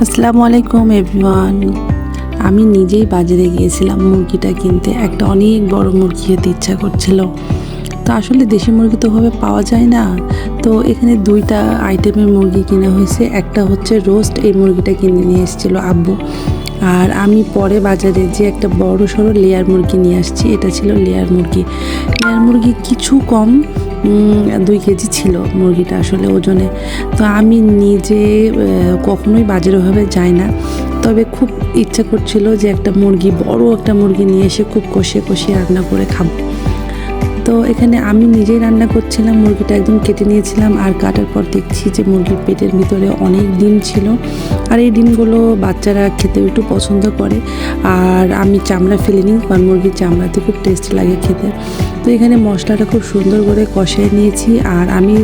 আসসালামু আলাইকুম এভরিওয়ান। আমি নিজেই বাজারে গিয়েছিলাম মুরগিটা কিনতে। একটা অনেক বড় মুরগি খেতে ইচ্ছা করছিল। তো আসলে দেশি মুরগি তো ওভাবে পাওয়া যায় না। তো এখানে দুইটা আইটেমের মুরগি কেনা হয়েছে। একটা হচ্ছে রোস্ট, এই মুরগিটা কিনে নিয়ে এসেছিল আব্বু। আর আমি পরে বাজারে যে একটা বড় সড়ো লেয়ার মুরগি নিয়ে আসছি, এটা ছিল লেয়ার মুরগি। লেয়ার মুরগি কিছু কম 2 কেজি ছিল মুরগিটা আসলে ওজনে। তো আমি নিজে কখনোই বাজারে ওভাবে যাই না, তবে খুব ইচ্ছা করছিল যে একটা মুরগি, বড় একটা মুরগি নিয়ে এসে খুব কষিয়ে কষিয়ে রান্না করে খাবো। তো এখানে আমি নিজেই রান্না করছিলাম, মুরগিটা একদম কেটে নিয়েছিলাম। আর কাটার পর দেখছি যে মুরগির পেটের ভিতরে অনেক ডিম ছিল। আর এই ডিমগুলো বাচ্চারা খেতে একটু পছন্দ করে। আর আমি চামড়া ফেলে নিই, কারণ মুরগির চামড়াতে খুব টেস্ট লাগে খেতে। তো এখানে মশলাটা খুব সুন্দর করে কষিয়ে নিয়েছি। আর আমি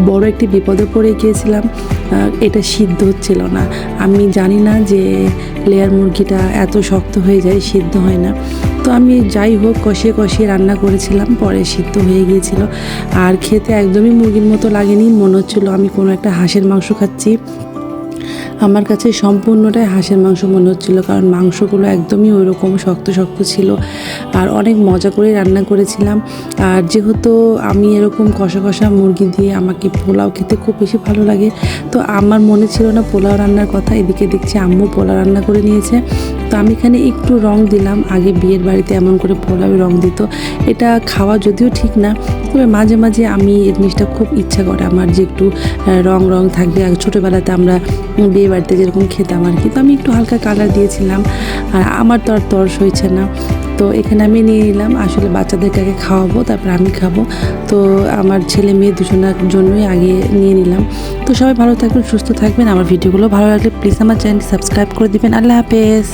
বড় একটি বিপদে পড়ে গিয়েছিলাম, এটা সিদ্ধ হচ্ছিল না। আমি জানি না যে লেয়ার মুরগিটা এত শক্ত হয়ে যায়, সিদ্ধ হয় না। তো আমি যাই হোক কষিয়ে কষিয়ে রান্না করেছিলাম, পরে সিদ্ধ হয়ে গিয়েছিল। আর খেতে একদমই মুরগির মতো লাগেনি, মনে হচ্ছিলো আমি কোনো একটা হাঁসের মাংস খাচ্ছি। আমার কাছে সম্পূর্ণটাই হাঁসের মাংস মনে হচ্ছিলো, কারণ মাংসগুলো একদমই ওই রকম শক্ত শক্ত ছিল। আর অনেক মজা করে রান্না করেছিলাম। আর যেহেতু আমি এরকম কষা কষা মুরগি দিয়ে আমাকে পোলাও খেতে খুব বেশি ভালো লাগে, তো আমার মনে ছিল না পোলাও রান্নার কথা। এদিকে দেখছি আম্মু পোলাও রান্না করে নিয়েছে। তো আমি এখানে একটু রং দিলাম। আগে বিয়ের বাড়িতে এমন করে পোলাও রং দিত, এটা খাওয়া যদিও ঠিক না, তবে মাঝে মাঝে আমি এই জিনিসটা খুব ইচ্ছা করে আমার, যে একটু রং রং থাকবে। আর ছোটোবেলাতে আমরা বিয়ে বাড়িতে যেরকম খেতাম আর কি, তো আমি একটু হালকা কালার দিয়েছিলাম। আর আমার তো আর তর্স হয়েছে না, তো এখানে আমি নিয়ে নিলাম। আসলে বাচ্চাদেরকে আগে খাওয়াবো, তারপর আমি খাবো। তো আমার ছেলে মেয়ে দুজনের জন্যই আগে নিয়ে নিলাম। তো সবাই ভালো থাকবেন, সুস্থ থাকবেন। আমার ভিডিওগুলো ভালো লাগলে প্লিজ আমার চ্যানেলটি সাবস্ক্রাইব করে দিবেন। আল্লাহ হাফেজ।